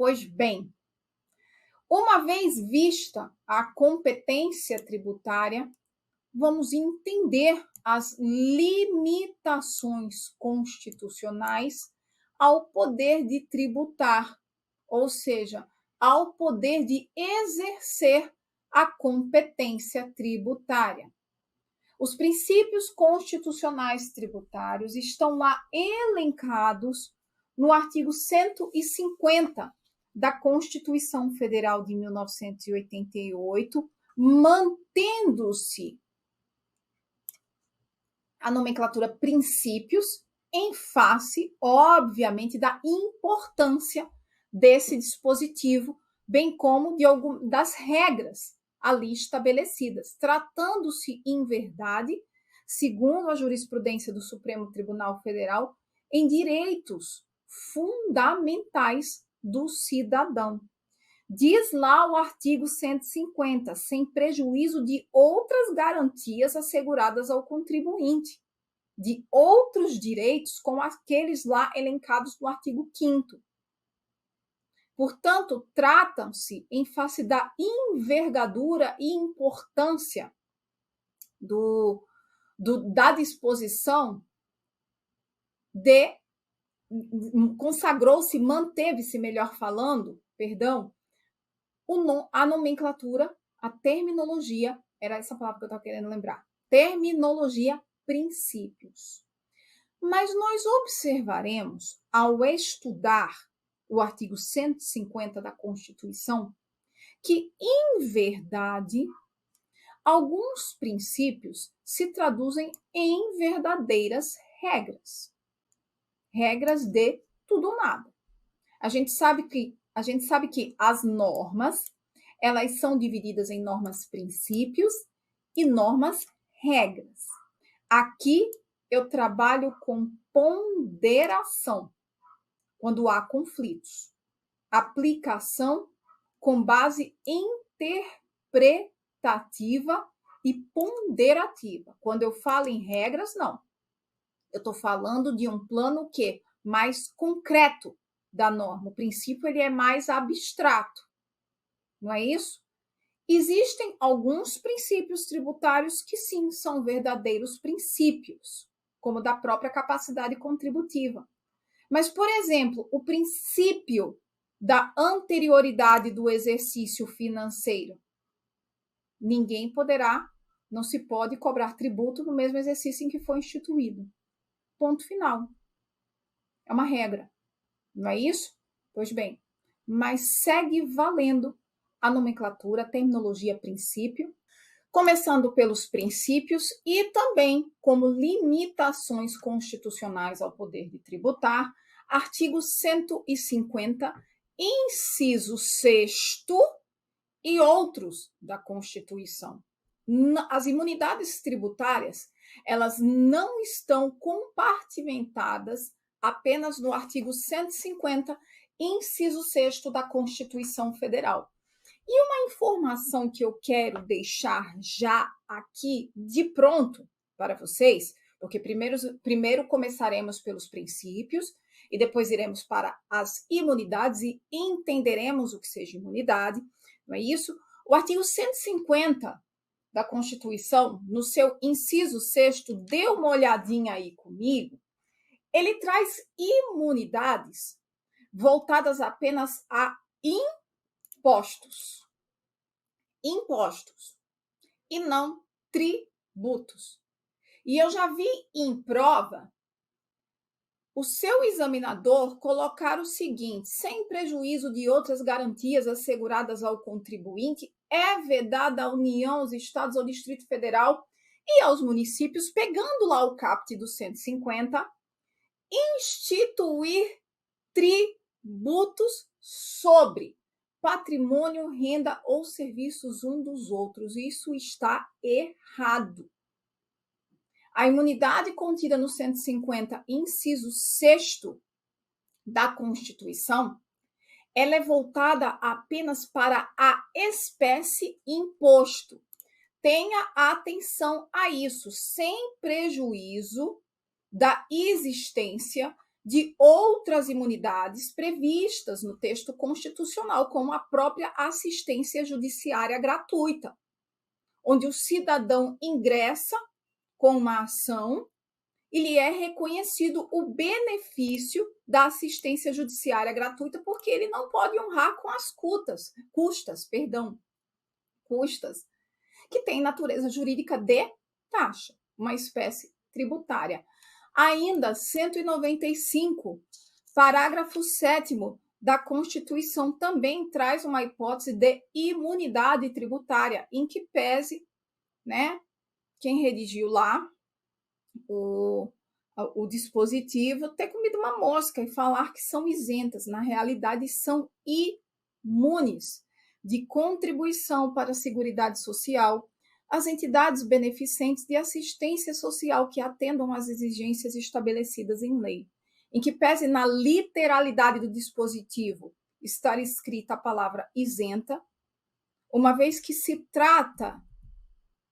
Pois bem, uma vez vista a competência tributária, vamos entender as limitações constitucionais ao poder de tributar, ou seja, ao poder de exercer a competência tributária. Os princípios constitucionais tributários estão lá elencados no artigo 150 da Constituição Federal de 1988, mantendo-se a nomenclatura princípios em face, obviamente, da importância desse dispositivo, bem como das regras ali estabelecidas, tratando-se, em verdade, segundo a jurisprudência do Supremo Tribunal Federal, em direitos fundamentais do cidadão. Diz lá o artigo 150, sem prejuízo de outras garantias asseguradas ao contribuinte, de outros direitos como aqueles lá elencados no artigo 5º. Portanto, tratam-se em face da envergadura e importância da disposição consagrou-se, manteve-se, melhor falando, a nomenclatura, a terminologia, era essa palavra que eu estava querendo lembrar, terminologia princípios. Mas nós observaremos, ao estudar o artigo 150 da Constituição, que, em verdade, alguns princípios se traduzem em verdadeiras regras. Regras de tudo ou nada. A gente sabe que as normas, elas são divididas em normas princípios e normas regras. Aqui eu trabalho com ponderação, quando há conflitos. Aplicação com base interpretativa e ponderativa. Quando eu falo em regras, não. Eu estou falando de um plano mais concreto da norma. O princípio ele é mais abstrato, não é isso? Existem alguns princípios tributários que sim são verdadeiros princípios, como da própria capacidade contributiva. Mas, por exemplo, o princípio da anterioridade do exercício financeiro. Não se pode cobrar tributo no mesmo exercício em que foi instituído. Ponto final. É uma regra, não é isso? Pois bem, mas segue valendo a nomenclatura, a terminologia princípio, começando pelos princípios e também como limitações constitucionais ao poder de tributar, artigo 150, inciso 6º e outros da Constituição. As imunidades tributárias, elas não estão compartimentadas apenas no artigo 150, inciso 6º da Constituição Federal. E uma informação que eu quero deixar já aqui de pronto para vocês, porque primeiro começaremos pelos princípios e depois iremos para as imunidades e entenderemos o que seja imunidade, não é isso? O artigo 150 da Constituição, no seu inciso 6º, dê uma olhadinha aí comigo, ele traz imunidades voltadas apenas a impostos e não tributos. E eu já vi em prova o seu examinador colocar o seguinte: sem prejuízo de outras garantias asseguradas ao contribuinte, é vedada à União, aos estados, ao Distrito Federal e aos municípios, pegando lá o caput do 150, instituir tributos sobre patrimônio, renda ou serviços um dos outros. Isso está errado. A imunidade contida no 150, inciso 6º da Constituição, ela é voltada apenas para a espécie imposto. Tenha atenção a isso, sem prejuízo da existência de outras imunidades previstas no texto constitucional, como a própria assistência judiciária gratuita, onde o cidadão ingressa com uma ação e lhe é reconhecido o benefício da assistência judiciária gratuita, porque ele não pode honrar com as custas, que tem natureza jurídica de taxa, uma espécie tributária. Ainda 195, parágrafo 7º da Constituição também traz uma hipótese de imunidade tributária, em que pese, né, quem redigiu lá o dispositivo ter comido uma mosca e falar que são isentas. Na realidade, são imunes de contribuição para a Seguridade Social, as entidades beneficentes de assistência social que atendam às exigências estabelecidas em lei, em que pese na literalidade do dispositivo estar escrita a palavra isenta, uma vez que se trata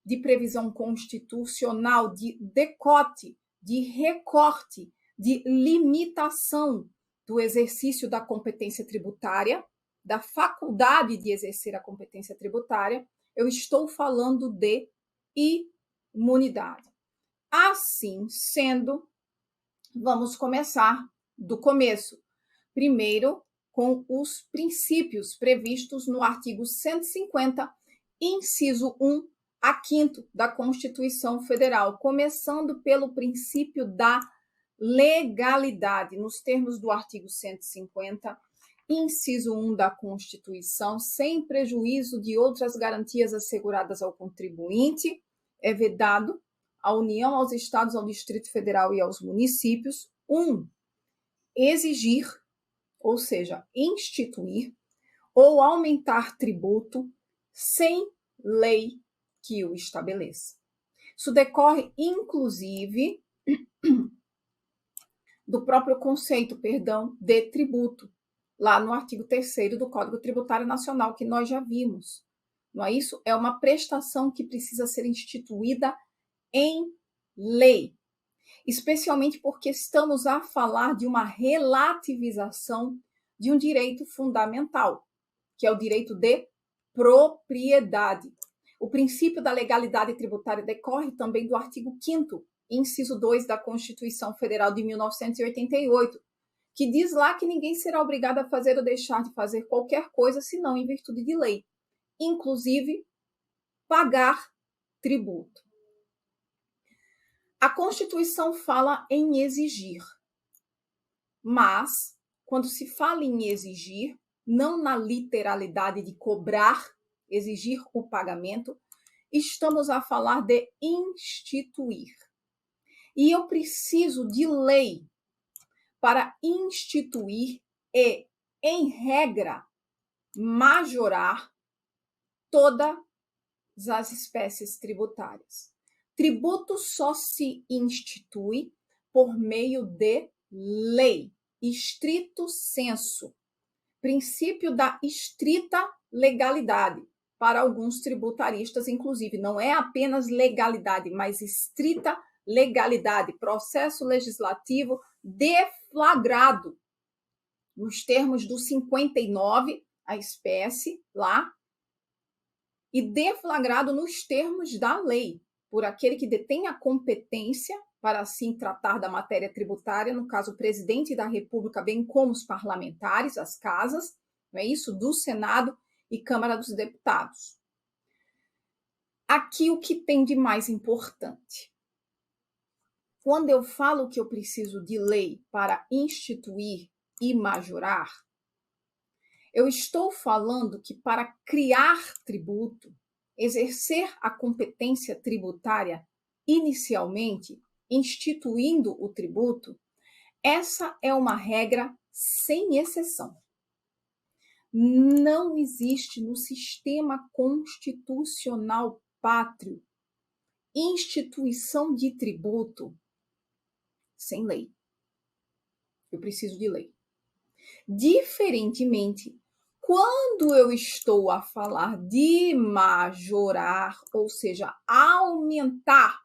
de previsão constitucional, de decote, de recorte, de limitação do exercício da competência tributária, da faculdade de exercer a competência tributária, eu estou falando de imunidade. Assim sendo, vamos começar do começo. Primeiro, com os princípios previstos no artigo 150, inciso 1, a 5º da Constituição Federal, começando pelo princípio da legalidade, nos termos do artigo 150, inciso 1 da Constituição, sem prejuízo de outras garantias asseguradas ao contribuinte, é vedado à União, aos Estados, ao Distrito Federal e aos municípios, 1. Exigir, ou seja, instituir ou aumentar tributo sem lei que o estabeleça. Isso decorre, inclusive, do próprio conceito, de tributo, lá no artigo 3º do Código Tributário Nacional, que nós já vimos. Não é isso? É uma prestação que precisa ser instituída em lei, especialmente porque estamos a falar de uma relativização de um direito fundamental, que é o direito de propriedade. O princípio da legalidade tributária decorre também do artigo 5º, inciso 2 da Constituição Federal de 1988, que diz lá que ninguém será obrigado a fazer ou deixar de fazer qualquer coisa senão em virtude de lei, inclusive pagar tributo. A Constituição fala em exigir, mas quando se fala em exigir, não na literalidade de cobrar, exigir o pagamento, estamos a falar de instituir. E eu preciso de lei para instituir e, em regra, majorar todas as espécies tributárias. Tributo só se institui por meio de lei, estrito sensu, princípio da estrita legalidade. Para alguns tributaristas, inclusive, não é apenas legalidade, mas estrita legalidade, processo legislativo deflagrado, nos termos do 59, a espécie lá, e deflagrado nos termos da lei, por aquele que detém a competência para assim tratar da matéria tributária, no caso, o presidente da República, bem como os parlamentares, as casas, não é isso? Do Senado e Câmara dos Deputados. Aqui o que tem de mais importante? Quando eu falo que eu preciso de lei para instituir e majorar, eu estou falando que para criar tributo, exercer a competência tributária inicialmente, instituindo o tributo, essa é uma regra sem exceção. Não existe no sistema constitucional pátrio instituição de tributo sem lei. Eu preciso de lei. Diferentemente, quando eu estou a falar de majorar, ou seja, aumentar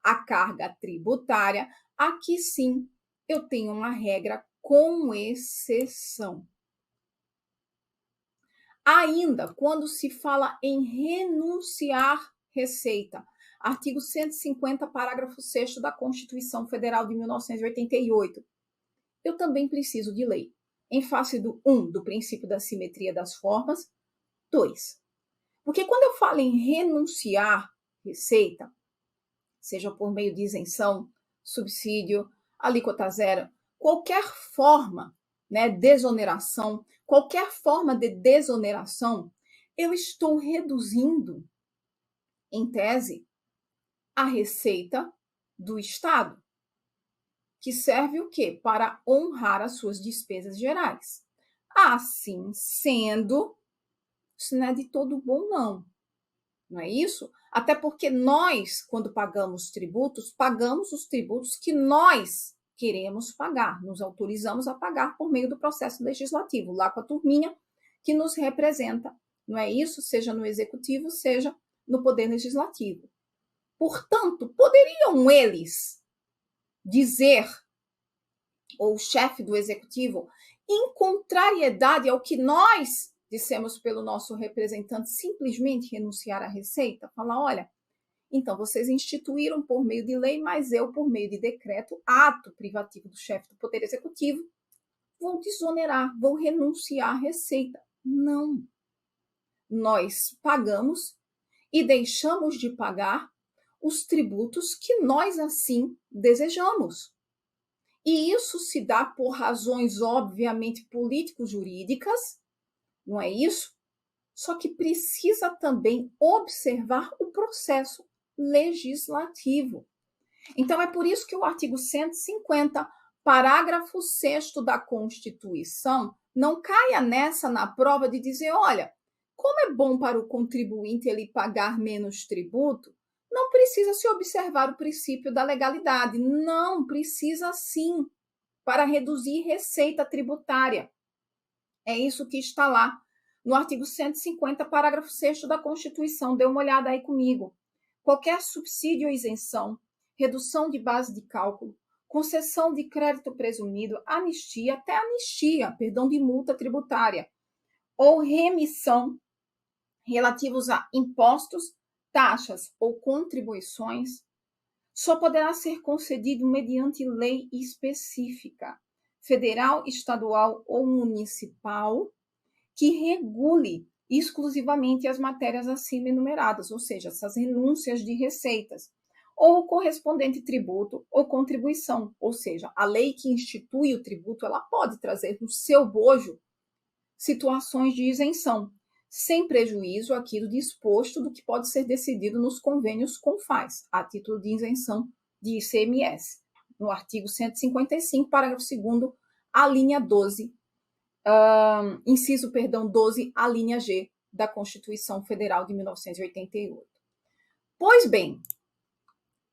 a carga tributária, aqui sim eu tenho uma regra com exceção. Ainda, quando se fala em renunciar receita, artigo 150, parágrafo 6º da Constituição Federal de 1988, eu também preciso de lei. Em face do 1, do princípio da simetria das formas, 2. Porque quando eu falo em renunciar receita, seja por meio de isenção, subsídio, alíquota zero, qualquer forma, né, desoneração, qualquer forma de desoneração, eu estou reduzindo, em tese, a receita do Estado, que serve o quê? Para honrar as suas despesas gerais. Assim sendo, isso não é de todo bom, não. Não é isso? Até porque nós, quando pagamos os tributos que nós queremos pagar, nos autorizamos a pagar por meio do processo legislativo, lá com a turminha que nos representa, não é isso? Seja no executivo, seja no poder legislativo. Portanto, poderiam eles dizer, ou o chefe do executivo, em contrariedade ao que nós dissemos pelo nosso representante, simplesmente renunciar à receita? Falar, olha, então vocês instituíram por meio de lei, mas eu, por meio de decreto, ato privativo do chefe do Poder Executivo, vou desonerar, vou renunciar à receita. Não. Nós pagamos e deixamos de pagar os tributos que nós assim desejamos. E isso se dá por razões, obviamente, político-jurídicas, não é isso? Só que precisa também observar o processo legislativo. Então, é por isso que o artigo 150, parágrafo 6º da Constituição, não caia nessa na prova de dizer, olha, como é bom para o contribuinte ele pagar menos tributo, não precisa se observar o princípio da legalidade. Não, precisa sim, para reduzir receita tributária. É isso que está lá no artigo 150, parágrafo 6º da Constituição. Dê uma olhada aí comigo. Qualquer subsídio ou isenção, redução de base de cálculo, concessão de crédito presumido, perdão de multa tributária, ou remissão relativos a impostos, taxas ou contribuições, só poderá ser concedido mediante lei específica, federal, estadual ou municipal, que regule exclusivamente as matérias acima enumeradas, ou seja, essas renúncias de receitas, ou o correspondente tributo ou contribuição, ou seja, a lei que institui o tributo, ela pode trazer no seu bojo situações de isenção, sem prejuízo àquilo disposto do que pode ser decidido nos convênios CONFAS, a título de isenção de ICMS, no artigo 155, parágrafo 2º, a linha 12, inciso 12, a linha G da Constituição Federal de 1988. Pois bem,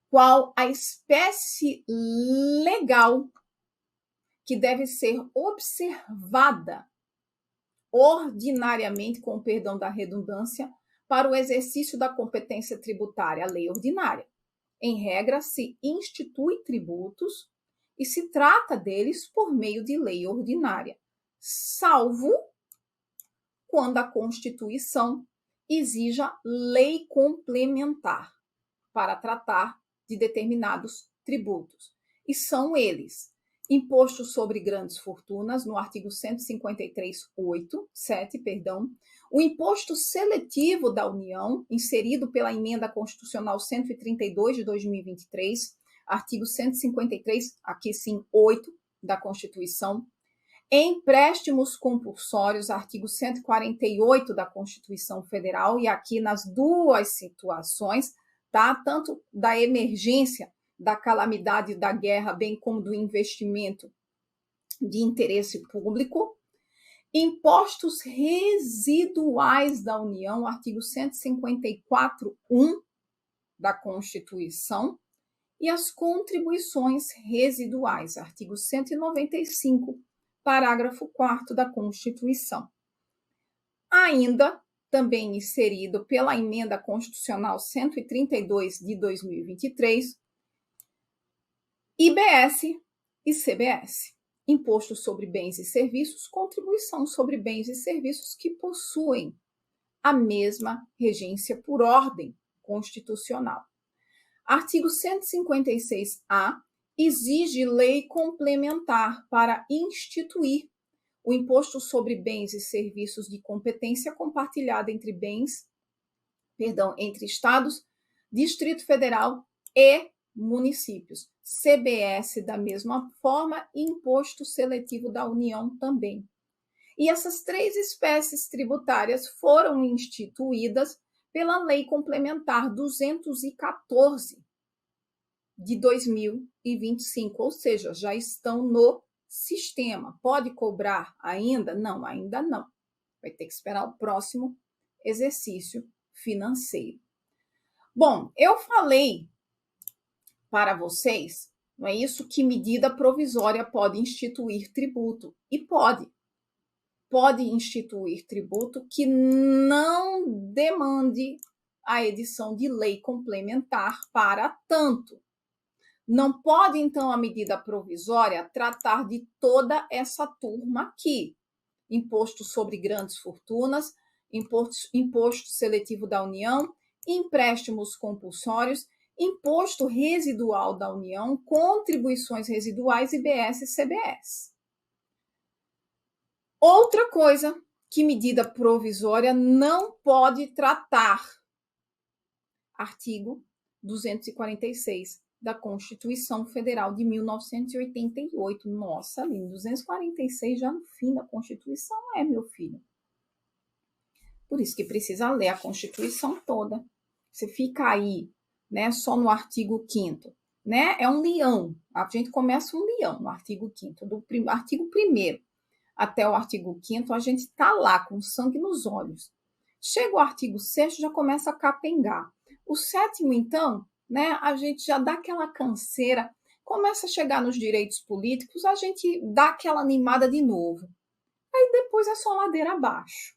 qual a espécie legal que deve ser observada ordinariamente, com o perdão da redundância, para o exercício da competência tributária, a lei ordinária? Em regra, se institui tributos e se trata deles por meio de lei ordinária, salvo quando a Constituição exija lei complementar para tratar de determinados tributos. E são eles: imposto sobre grandes fortunas, no artigo 153.7, o imposto seletivo da União, inserido pela emenda constitucional 132 de 2023, artigo 153, aqui sim, 8 da Constituição, empréstimos compulsórios, artigo 148 da Constituição Federal, e aqui nas duas situações, tá? Tanto da emergência, da calamidade, da guerra, bem como do investimento de interesse público. Impostos residuais da União, artigo 154.1 da Constituição, e as contribuições residuais, artigo 195, parágrafo 4º da Constituição. Ainda, também inserido pela emenda constitucional 132 de 2023, IBS, ICBS, Imposto sobre Bens e Serviços, Contribuição sobre Bens e Serviços que possuem a mesma regência por ordem constitucional. Artigo 156-A exige lei complementar para instituir o imposto sobre bens e serviços de competência compartilhada entre entre estados, Distrito Federal e municípios. CBS da mesma forma e imposto seletivo da União também. E essas três espécies tributárias foram instituídas pela Lei Complementar 214 de 2025, ou seja, já estão no sistema. Pode cobrar ainda? Não, ainda não. Vai ter que esperar o próximo exercício financeiro. Bom, eu falei para vocês, não é isso, que medida provisória pode instituir tributo. E pode. Pode instituir tributo que não demande a edição de lei complementar para tanto. Não pode, então, a medida provisória tratar de toda essa turma aqui. Imposto sobre grandes fortunas, imposto seletivo da União, empréstimos compulsórios, imposto residual da União, contribuições residuais, IBS e CBS. Outra coisa que medida provisória não pode tratar, artigo 246 da Constituição Federal de 1988. Nossa, ali, 246 já no fim da Constituição, meu filho. Por isso que precisa ler a Constituição toda. Você fica aí, né, só no artigo 5º, né? É um leão. A gente começa um leão no artigo 5º, do artigo 1º até o artigo 5º, a gente está lá com sangue nos olhos. Chega o artigo 6º, já começa a capengar. O 7º, então, né, a gente já dá aquela canseira, começa a chegar nos direitos políticos, a gente dá aquela animada de novo. Aí depois é só ladeira abaixo,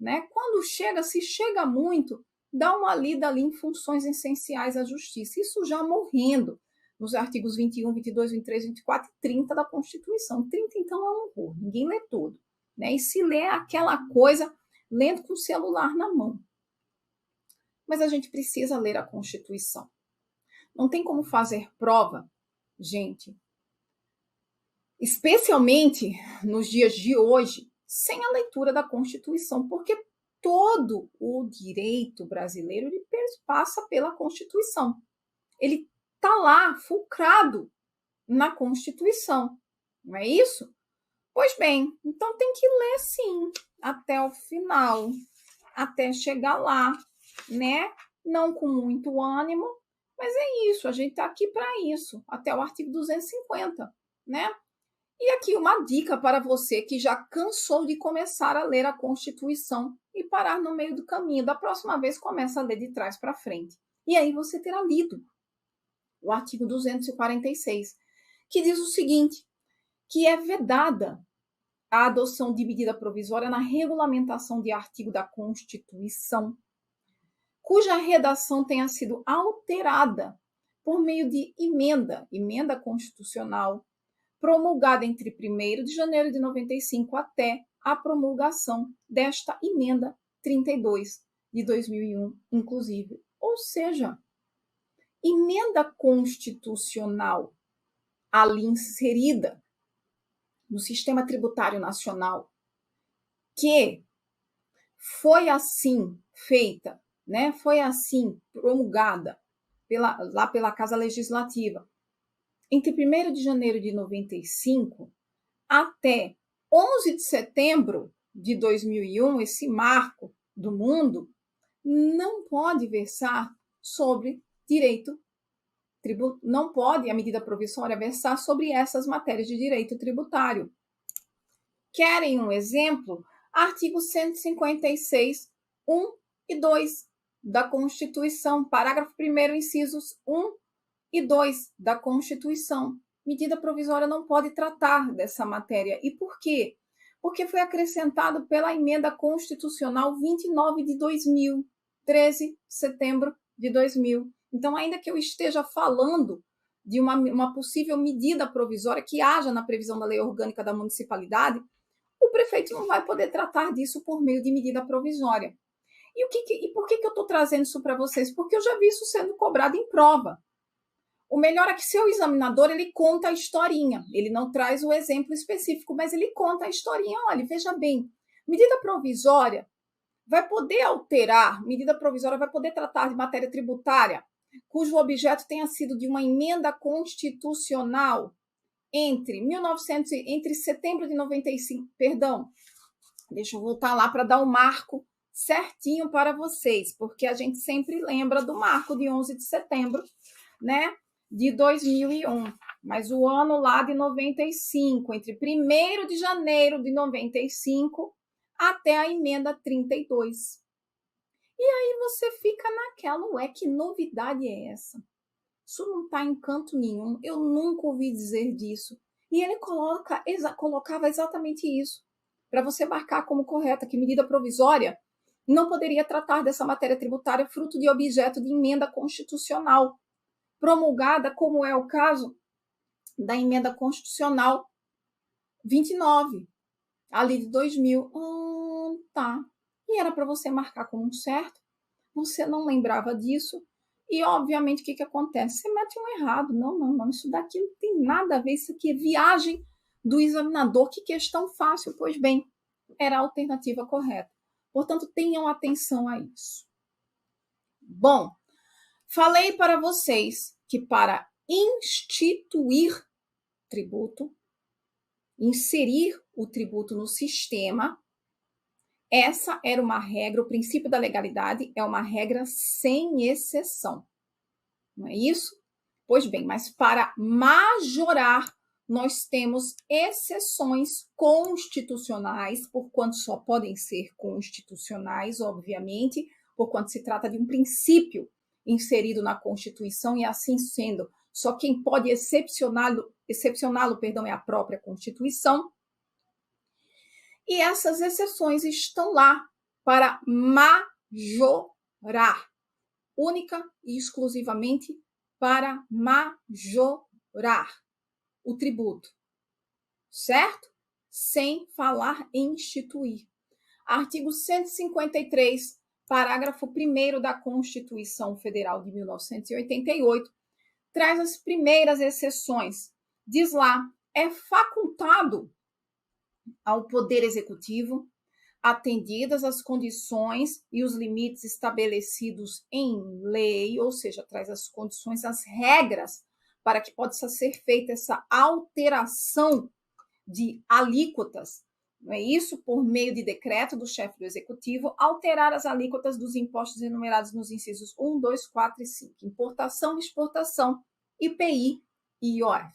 né? Quando chega, se chega muito, dá uma lida ali em funções essenciais à justiça. Isso já morrendo nos artigos 21, 22, 23, 24 e 30 da Constituição. 30, então, é um horror, ninguém lê tudo, né? E se lê aquela coisa lendo com o celular na mão. Mas a gente precisa ler a Constituição. Não tem como fazer prova, gente, especialmente nos dias de hoje, sem a leitura da Constituição, porque todo o direito brasileiro ele passa pela Constituição. Ele está lá, fulcrado na Constituição, não é isso? Pois bem, então tem que ler sim, até o final, até chegar lá, né? Não com muito ânimo, mas é isso, a gente está aqui para isso, até o artigo 250, né? E aqui uma dica para você que já cansou de começar a ler a Constituição e parar no meio do caminho. Da próxima vez, começa a ler de trás para frente. E aí você terá lido o artigo 246, que diz o seguinte, que é vedada a adoção de medida provisória na regulamentação de artigo da Constituição, cuja redação tenha sido alterada por meio de emenda constitucional, promulgada entre 1º de janeiro de 95 até a promulgação desta emenda 32 de 2001, inclusive. Ou seja, emenda constitucional ali inserida no sistema tributário nacional, que foi assim feita, né? Foi assim promulgada lá pela Casa Legislativa, entre 1º de janeiro de 95 até 11 de setembro de 2001, esse marco do mundo, não pode versar sobre direito tributário, não pode a medida provisória versar sobre essas matérias de direito tributário. Querem um exemplo? Artigo 156, 1 e 2 da Constituição, parágrafo 1º, incisos 1 e 2 da Constituição. Medida provisória não pode tratar dessa matéria. E por quê? Porque foi acrescentado pela emenda constitucional 29 de 2000, 13 de setembro de 2000. Então, ainda que eu esteja falando de uma possível medida provisória que haja na previsão da lei orgânica da municipalidade, o prefeito não vai poder tratar disso por meio de medida provisória. E por que eu estou trazendo isso para vocês? Porque eu já vi isso sendo cobrado em prova. O melhor é que seu examinador, ele conta a historinha. Ele não traz o exemplo específico, mas ele conta a historinha. Olha, veja bem, medida provisória vai poder alterar, medida provisória vai poder tratar de matéria tributária cujo objeto tenha sido de uma emenda constitucional entre setembro de 95, perdão, deixa eu voltar lá para dar o marco certinho para vocês, porque a gente sempre lembra do marco de 11 de setembro, né, de 2001, mas o ano lá de 95, entre 1º de janeiro de 95 até a emenda 32. E aí você fica naquela, ué, que novidade é essa? Isso não está em canto nenhum, eu nunca ouvi dizer disso. E ele colocava exatamente isso, para você marcar como correta, que medida provisória não poderia tratar dessa matéria tributária fruto de objeto de emenda constitucional, promulgada, como é o caso da emenda constitucional 29, ali de 2000. Tá. E era para você marcar como um certo, você não lembrava disso, e obviamente o que acontece? Você mete um errado. Não, isso daqui não tem nada a ver, isso aqui é viagem do examinador, que questão fácil. Pois bem, era a alternativa correta. Portanto, tenham atenção a isso. Bom, falei para vocês que para instituir tributo, inserir o tributo no sistema, essa era uma regra, o princípio da legalidade é uma regra sem exceção. Não é isso? Pois bem, mas para majorar, nós temos exceções constitucionais, porquanto só podem ser constitucionais, obviamente, porquanto se trata de um princípio inserido na Constituição, e assim sendo, só quem pode excepcioná-lo, é a própria Constituição. E essas exceções estão lá para majorar, única e exclusivamente para majorar o tributo, certo? Sem falar em instituir. Artigo 153, parágrafo 1º da Constituição Federal de 1988, traz as primeiras exceções. Diz lá, é facultado ao Poder Executivo, atendidas as condições e os limites estabelecidos em lei, ou seja, traz as condições, as regras para que possa ser feita essa alteração de alíquotas, não é isso? Por meio de decreto do chefe do Executivo, alterar as alíquotas dos impostos enumerados nos incisos 1, 2, 4 e 5, importação, exportação, IPI e IOF.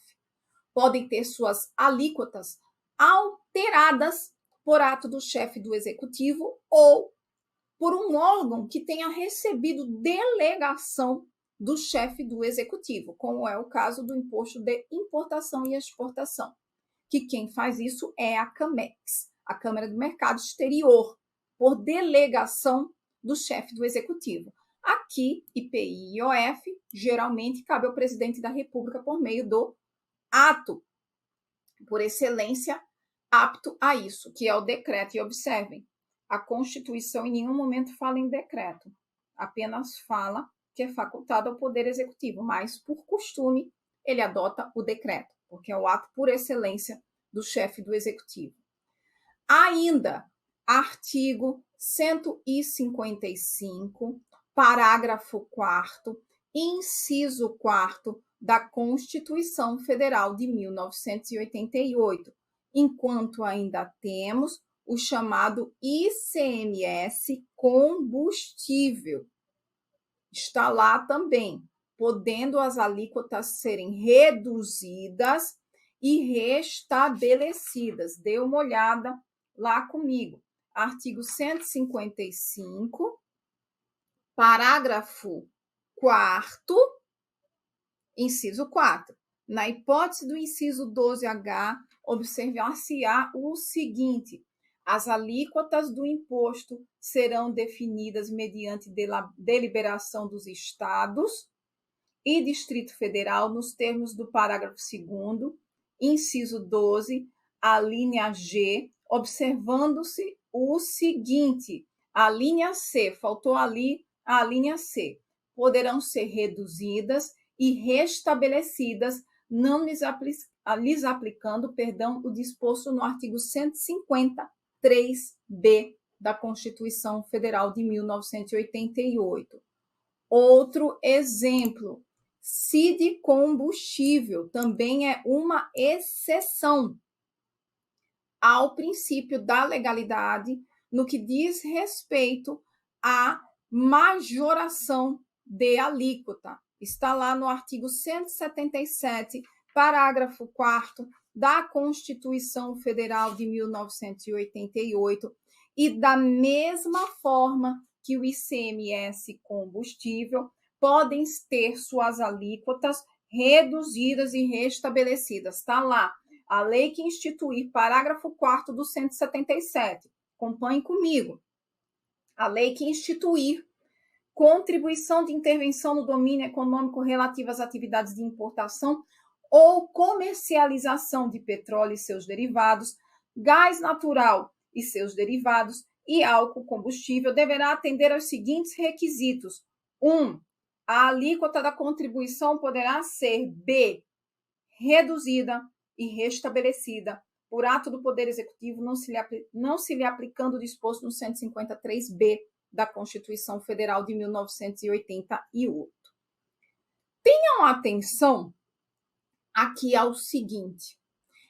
Podem ter suas alíquotas alteradas por ato do chefe do Executivo ou por um órgão que tenha recebido delegação do chefe do Executivo, como é o caso do imposto de importação e exportação, que quem faz isso é a CAMEX, a Câmara do Mercado Exterior, por delegação do chefe do Executivo. Aqui, IPI e IOF, geralmente cabe ao presidente da República por meio do ato, por excelência, apto a isso, que é o decreto. E observem, a Constituição em nenhum momento fala em decreto, apenas fala que é facultado ao Poder Executivo, mas, por costume, ele adota o decreto, porque é o ato por excelência do chefe do Executivo. Ainda, artigo 155, parágrafo 4º, inciso 4º da Constituição Federal de 1988, enquanto ainda temos o chamado ICMS combustível. Está lá também, podendo as alíquotas serem reduzidas e restabelecidas. Dê uma olhada lá comigo. Artigo 155, parágrafo 4º, inciso 4. Na hipótese do inciso 12H, observar-se-á o seguinte: as alíquotas do imposto serão definidas mediante deliberação dos estados e Distrito Federal, nos termos do parágrafo 2º, inciso 12, a linha G, observando-se o seguinte: a linha C, faltou ali a linha C, poderão ser reduzidas e restabelecidas, não lhes aplicando, o disposto no artigo 153b da Constituição Federal de 1988. Outro exemplo, CID combustível, também é uma exceção ao princípio da legalidade no que diz respeito à majoração de alíquota. Está lá no artigo 177, parágrafo 4º da Constituição Federal de 1988, e da mesma forma que o ICMS combustível podem ter suas alíquotas reduzidas e restabelecidas. Está lá a lei que instituir, parágrafo 4º do 177. Acompanhe comigo. A lei que instituir contribuição de intervenção no domínio econômico relativa às atividades de importação ou comercialização de petróleo e seus derivados, gás natural e seus derivados e álcool combustível deverá atender aos seguintes requisitos. 1. A alíquota da contribuição poderá ser b. reduzida e restabelecida por ato do Poder Executivo, não se lhe aplicando o disposto no 153b da Constituição Federal de 1988. Tenham atenção aqui ao seguinte: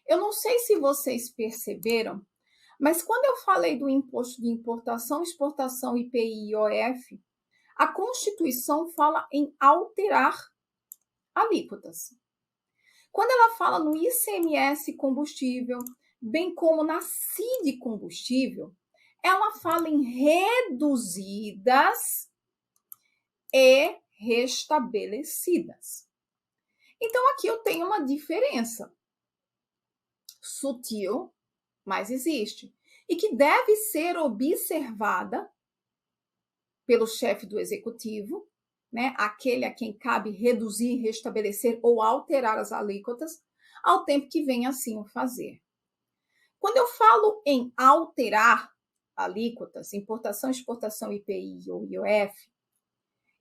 eu não sei se vocês perceberam, mas quando eu falei do imposto de importação, exportação, IPI e IOF, a Constituição fala em alterar alíquotas. Quando ela fala no ICMS combustível, bem como na CID combustível, ela fala em reduzidas e restabelecidas. Então, aqui eu tenho uma diferença sutil, mas existe, e que deve ser observada pelo chefe do executivo, né, aquele a quem cabe reduzir, restabelecer ou alterar as alíquotas, ao tempo que venha assim o fazer. Quando eu falo em alterar alíquotas, importação, exportação, IPI ou IOF,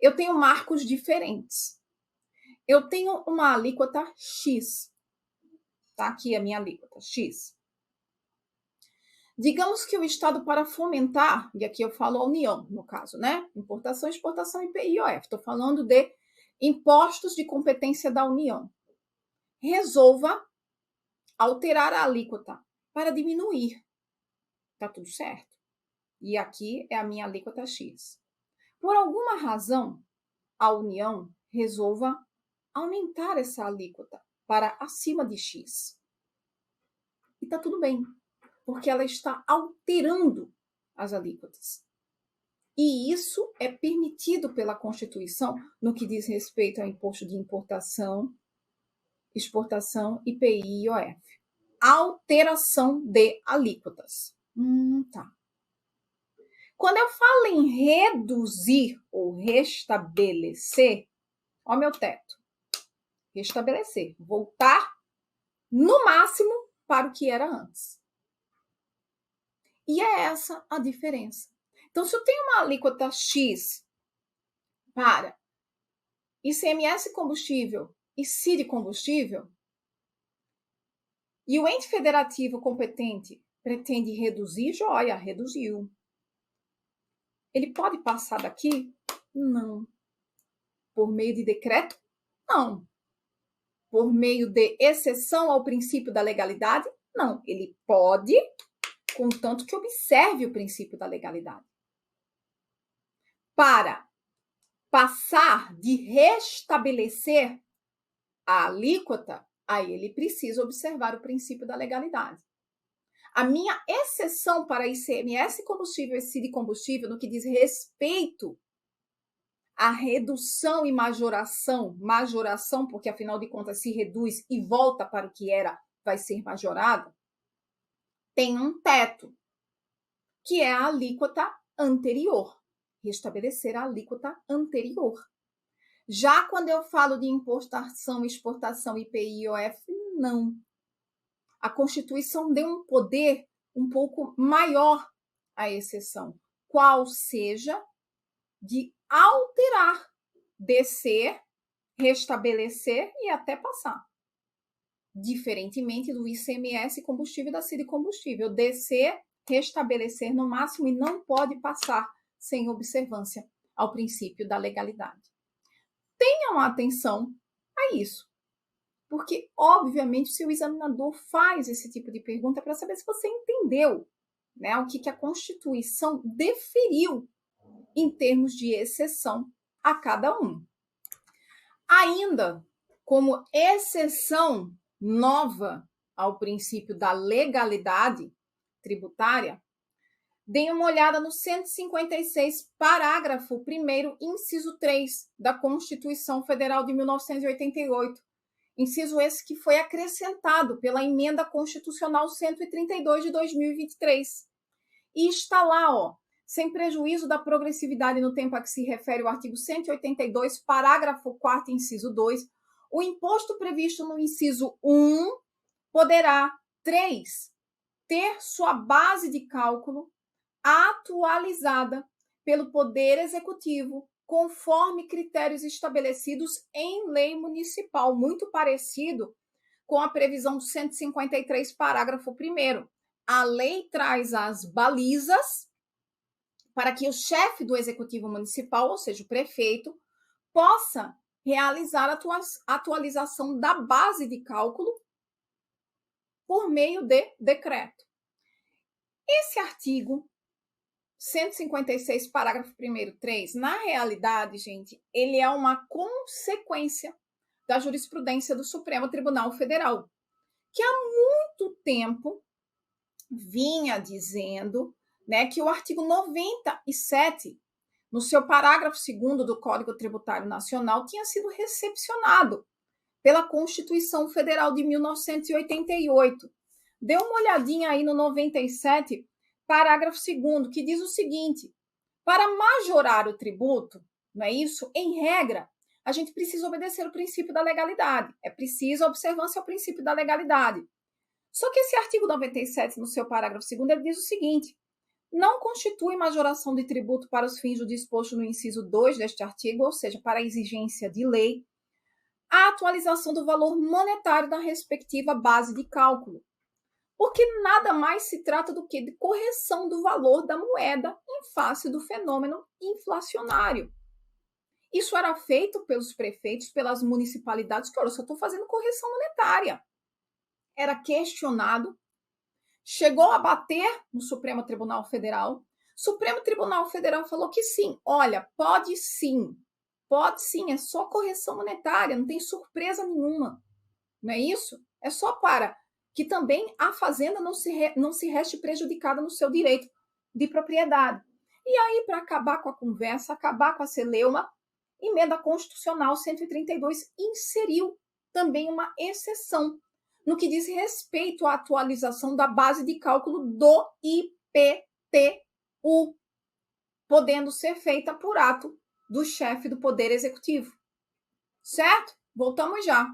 eu tenho marcos diferentes. Eu tenho uma alíquota X. Tá aqui a minha alíquota, X. Digamos que o Estado, para fomentar, e aqui eu falo a União, no caso, né? Importação, exportação, IPI e IOF. Estou falando de impostos de competência da União. Resolva alterar a alíquota para diminuir. Tá tudo certo. E aqui é a minha alíquota X. Por alguma razão, a União resolva aumentar essa alíquota para acima de X. E tá tudo bem, porque ela está alterando as alíquotas. E isso é permitido pela Constituição no que diz respeito ao imposto de importação, exportação, IPI e IOF. Alteração de alíquotas. Tá. Quando eu falo em reduzir ou restabelecer, ó meu teto. Restabelecer, voltar no máximo para o que era antes. E é essa a diferença. Então, se eu tenho uma alíquota X para ICMS combustível e CID combustível, e o ente federativo competente pretende reduzir, joia, reduziu. Ele pode passar daqui? Não. Por meio de decreto? Não. Por meio de exceção ao princípio da legalidade? Não. Ele pode, contanto que observe o princípio da legalidade. Para passar de restabelecer a alíquota, aí ele precisa observar o princípio da legalidade. A minha exceção para ICMS combustível e CID combustível no que diz respeito à redução e majoração, porque afinal de contas se reduz e volta para o que era, vai ser majorado, tem um teto, que é a alíquota anterior. Restabelecer a alíquota anterior. Já quando eu falo de importação, exportação, IPI, IOF, não. A Constituição deu um poder um pouco maior à exceção, qual seja de alterar, descer, restabelecer e até passar. Diferentemente do ICMS combustível e da CID combustível, descer, restabelecer no máximo e não pode passar sem observância ao princípio da legalidade. Tenham atenção a isso, porque, obviamente, se o examinador faz esse tipo de pergunta para saber se você entendeu, né, o que a Constituição deferiu em termos de exceção a cada um. Ainda, como exceção nova ao princípio da legalidade tributária, deem uma olhada no 156, parágrafo 1º, inciso 3 da Constituição Federal de 1988. Inciso esse que foi acrescentado pela Emenda Constitucional 132 de 2023. E está lá, ó, sem prejuízo da progressividade no tempo a que se refere o artigo 182, parágrafo 4º, inciso 2, o imposto previsto no inciso 1 poderá, 3, ter sua base de cálculo atualizada pelo Poder Executivo, conforme critérios estabelecidos em lei municipal, muito parecido com a previsão do 153, parágrafo 1º. A lei traz as balizas para que o chefe do Executivo Municipal, ou seja, o prefeito, possa realizar a atualização da base de cálculo por meio de decreto. Esse artigo 156, parágrafo 1º, 3, na realidade, gente, ele é uma consequência da jurisprudência do Supremo Tribunal Federal, que há muito tempo vinha dizendo, né, que o artigo 97, no seu parágrafo 2º do Código Tributário Nacional, tinha sido recepcionado pela Constituição Federal de 1988. Dê uma olhadinha aí no 97, parágrafo 2º, que diz o seguinte: para majorar o tributo, não é isso? Em regra, a gente precisa obedecer o princípio da legalidade. É preciso a observância ao princípio da legalidade. Só que esse artigo 97, no seu parágrafo 2º, ele diz o seguinte: não constitui majoração de tributo para os fins do disposto no inciso 2 deste artigo, ou seja, para a exigência de lei, a atualização do valor monetário da respectiva base de cálculo, porque nada mais se trata do que de correção do valor da moeda em face do fenômeno inflacionário. Isso era feito pelos prefeitos, pelas municipalidades, que, olha, eu só estou fazendo correção monetária. Era questionado, chegou a bater no Supremo Tribunal Federal. O Supremo Tribunal Federal falou que sim, olha, pode sim, é só correção monetária, não tem surpresa nenhuma, não é isso? É só para que também a fazenda não se reste prejudicada no seu direito de propriedade. E aí, para acabar com a conversa, acabar com a celeuma, Emenda Constitucional 132 inseriu também uma exceção no que diz respeito à atualização da base de cálculo do IPTU, podendo ser feita por ato do chefe do Poder Executivo. Certo? Voltamos já.